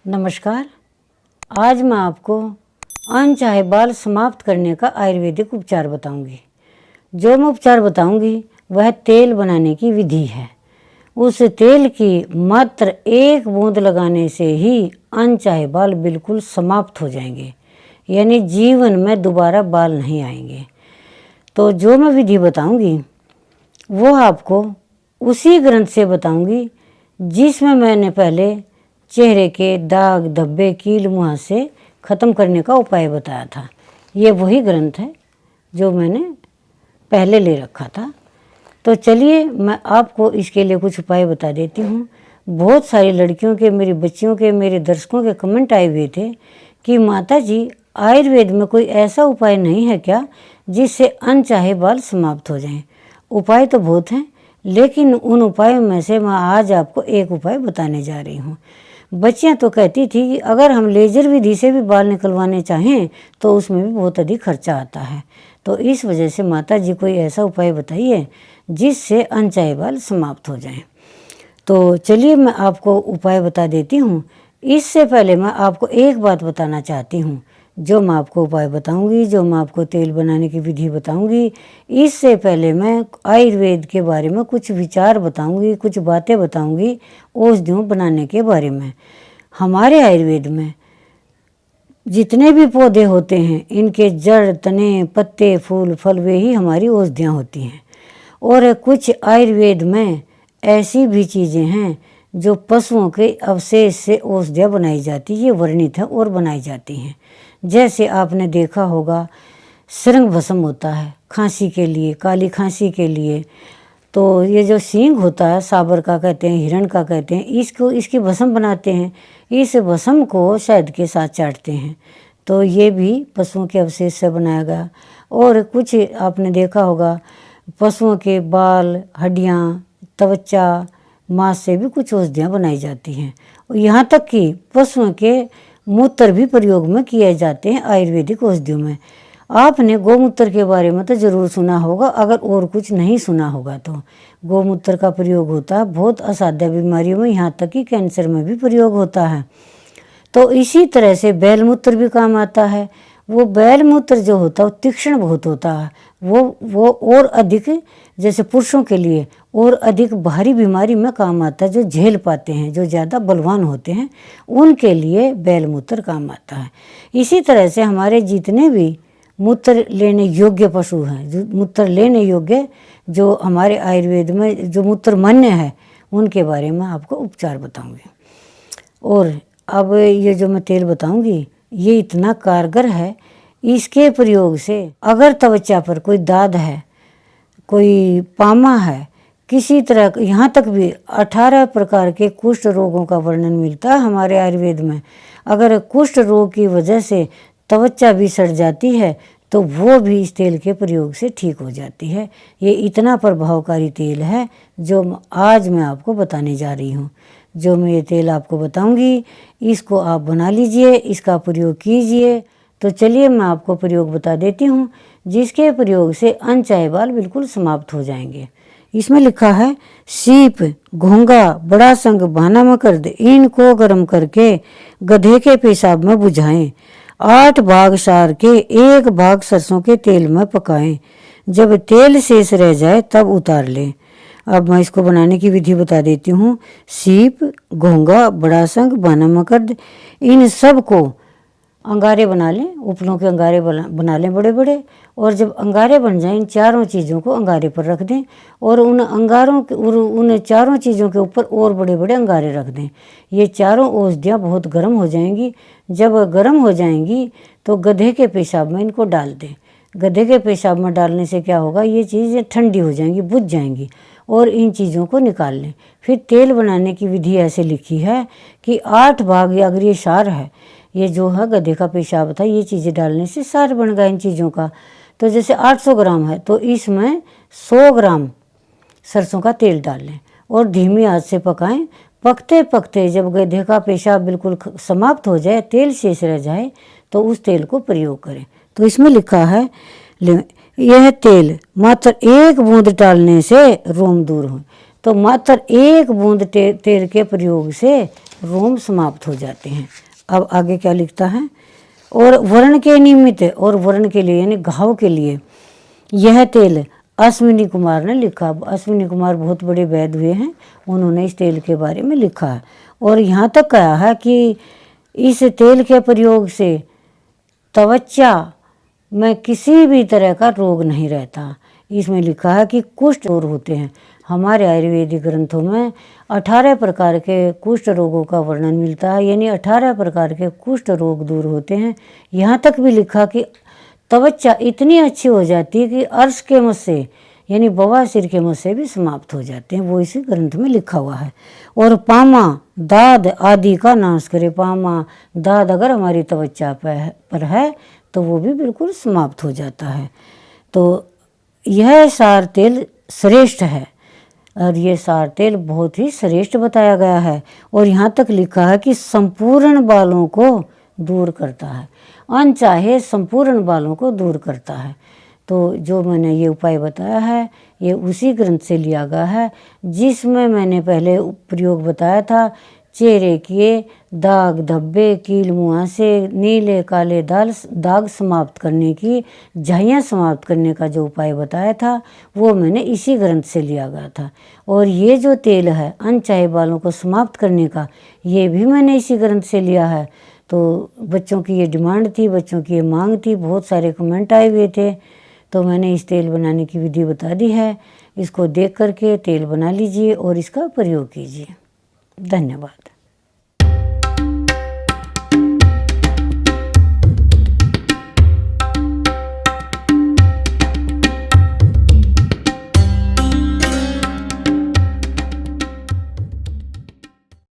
नमस्कार। आज मैं आपको अनचाहे बाल समाप्त करने का आयुर्वेदिक उपचार बताऊंगी। जो मैं उपचार बताऊंगी वह तेल बनाने की विधि है। उस तेल की मात्र 1 बूंद लगाने से ही अनचाहे बाल बिल्कुल समाप्त हो जाएंगे, यानी जीवन में दोबारा बाल नहीं आएंगे। तो जो मैं विधि बताऊंगी वो आपको उसी ग्रंथ से बताऊंगी जिसमें मैंने पहले चेहरे के दाग धब्बे कील मुहासे ख़त्म करने का उपाय बताया था। ये वही ग्रंथ है जो मैंने पहले ले रखा था। तो चलिए मैं आपको इसके लिए कुछ उपाय बता देती हूँ। बहुत सारी लड़कियों के, मेरी बच्चियों के, मेरे दर्शकों के कमेंट आए हुए थे कि माता जी आयुर्वेद में कोई ऐसा उपाय नहीं है क्या जिससे अनचाहे बाल समाप्त हो जाएं। उपाय तो बहुत हैं, लेकिन उन उपायों में से मैं आज आपको एक उपाय बताने जा रही हूँ। बच्चियाँ तो कहती थी कि अगर हम लेजर विधि से भी बाल निकलवाने चाहें तो उसमें भी बहुत अधिक खर्चा आता है। तो इस वजह से माता जी कोई ऐसा उपाय बताइए जिससे अनचाहे बाल समाप्त हो जाएं। तो चलिए मैं आपको उपाय बता देती हूँ। इससे पहले मैं आपको एक बात बताना चाहती हूँ। जो मैं आपको उपाय बताऊंगी, जो मैं आपको तेल बनाने की विधि बताऊंगी, इससे पहले मैं आयुर्वेद के बारे में कुछ विचार बताऊंगी, कुछ बातें बताऊंगी औषधियों बनाने के बारे में। हमारे आयुर्वेद में जितने भी पौधे होते हैं, इनके जड़, तने, पत्ते, फूल, फल वे ही हमारी औषधियाँ होती हैं। और कुछ आयुर्वेद में ऐसी भी चीज़ें हैं जो पशुओं के अवशेष से औषधियाँ बनाई जाती, ये वर्णित है और बनाई जाती हैं। जैसे आपने देखा होगा शृंग भस्म होता है खांसी के लिए, काली खांसी के लिए। तो ये जो सींग होता है, साबर का कहते हैं, हिरण का कहते हैं, इसकी भस्म बनाते हैं। इस भस्म को शहद के साथ चाटते हैं। तो ये भी पशुओं के अवशेष से बनाया गया। और कुछ आपने देखा होगा पशुओं के बाल, हड्डियाँ, त्वचा, मांस से भी कुछ औषधियाँ बनाई जाती हैं। और यहाँ तक कि पशुओं के मूत्र भी प्रयोग में किए जाते हैं आयुर्वेदिक औषधियों में। आपने गौमूत्र के बारे में तो ज़रूर सुना होगा, अगर और कुछ नहीं सुना होगा तो। गौमूत्र का प्रयोग होता है बहुत असाध्य बीमारियों में, यहाँ तक कि कैंसर में भी प्रयोग होता है। तो इसी तरह से बैलमूत्र भी काम आता है। वो बैलमूत्र जो होता है वो तीक्ष्ण बहुत होता है। वो और अधिक, जैसे पुरुषों के लिए और अधिक भारी बीमारी में काम आता है। जो झेल पाते हैं, जो ज़्यादा बलवान होते हैं, उनके लिए बैलमूत्र काम आता है। इसी तरह से हमारे जितने भी मूत्र लेने योग्य पशु हैं, जो मूत्र लेने योग्य, जो हमारे आयुर्वेद में जो मूत्र मान्य है, उनके बारे में आपको उपचार बताऊंगी। और अब ये जो मैं तेल बताऊंगी ये इतना कारगर है, इसके प्रयोग से अगर त्वचा पर कोई दाद है, कोई पामा है, किसी तरह, यहाँ तक भी 18 प्रकार के कुष्ठ रोगों का वर्णन मिलता है हमारे आयुर्वेद में। अगर कुष्ठ रोग की वजह से त्वचा भी सड़ जाती है तो वो भी इस तेल के प्रयोग से ठीक हो जाती है। ये इतना प्रभावकारी तेल है जो आज मैं आपको बताने जा रही हूँ। जो मैं ये तेल आपको बताऊंगी इसको आप बना लीजिए, इसका प्रयोग कीजिए। तो चलिए मैं आपको प्रयोग बता देती हूँ जिसके प्रयोग से अनचाहे बाल बिल्कुल समाप्त हो जाएंगे। इसमें लिखा है सीप, घोंगा, बड़ा संग, भाना मकरद, इनको गर्म करके गधे के पेशाब में बुझाएं। 8 भाग सार के 1 भाग सरसों के तेल में पकाएं। जब तेल शेष रह जाए तब उतार लें। अब मैं इसको बनाने की विधि बता देती हूँ। सीप, घोंगा, बड़ा संग, भाना मकरद, इन सब को अंगारे बना लें, उपलों के अंगारे बना लें बड़े बड़े। और जब अंगारे बन जाएं, इन चारों चीज़ों को अंगारे पर रख दें और उन चारों चीज़ों के ऊपर और बड़े बड़े अंगारे रख दें। ये चारों औषधियाँ बहुत गर्म हो जाएंगी। जब गर्म हो जाएंगी तो गधे के पेशाब में इनको डाल दें। गधे के पेशाब में डालने से क्या होगा, ये चीज़ें ठंडी हो जाएंगी, बुझ जाएंगी और इन चीज़ों को निकाल लें। फिर तेल बनाने की विधि ऐसे लिखी है कि 8 भाग, अगर ये सार है, ये जो है गधे का पेशाब था, ये चीज़ें डालने से सार बन गया इन चीज़ों का। तो जैसे 800 ग्राम है तो इसमें 100 ग्राम सरसों का तेल डाल लें और धीमी आंच से पकाएं। पकते पकते जब गधे का पेशाब बिल्कुल समाप्त हो जाए, तेल शेष रह जाए, तो उस तेल को प्रयोग करें। तो इसमें लिखा है यह तेल मात्र 1 बूंद डालने से रोम दूर हो। तो मात्र 1 बूंद तेल के प्रयोग से रोम समाप्त हो जाते हैं। अब आगे क्या लिखता है, और व्रण के निमित्त, और व्रण के लिए यानी घाव के लिए यह तेल अश्विनी कुमार ने लिखा। अश्विनी कुमार बहुत बड़े वैद्य हुए हैं, उन्होंने इस तेल के बारे में लिखा है। और यहाँ तक कहा है कि इस तेल के प्रयोग से त्वचा में किसी भी तरह का रोग नहीं रहता। इसमें लिखा है कि कुष्ठ दूर होते हैं। हमारे आयुर्वेदिक ग्रंथों में 18 प्रकार के कुष्ठ रोगों का वर्णन मिलता है, यानी 18 प्रकार के कुष्ठ रोग दूर होते हैं। यहाँ तक भी लिखा कि त्वचा इतनी अच्छी हो जाती है कि अर्श के मस्से यानी बवासीर के मस्से भी समाप्त हो जाते हैं, वो इसी ग्रंथ में लिखा हुआ है। और पामा दाद आदि का नाश करे। पामा दाद अगर हमारी त्वचा पर है तो वो भी बिल्कुल समाप्त हो जाता है। तो यह सार तेल श्रेष्ठ है, और ये सार तेल बहुत ही श्रेष्ठ बताया गया है। और यहाँ तक लिखा है कि संपूर्ण बालों को दूर करता है, अनचाहे संपूर्ण बालों को दूर करता है। तो जो मैंने ये उपाय बताया है ये उसी ग्रंथ से लिया गया है जिसमें मैंने पहले प्रयोग बताया था। चेहरे के दाग धब्बे कील मुहासे नीले काले दाग समाप्त करने की, झाइयाँ समाप्त करने का जो उपाय बताया था वो मैंने इसी ग्रंथ से लिया गया था। और ये जो तेल है अनचाहे बालों को समाप्त करने का, ये भी मैंने इसी ग्रंथ से लिया है। तो बच्चों की ये डिमांड थी, बच्चों की ये मांग थी, बहुत सारे कमेंट आए हुए थे, तो मैंने इस तेल बनाने की विधि बता दी है। इसको देख करके तेल बना लीजिए और इसका प्रयोग कीजिए। धन्यवाद।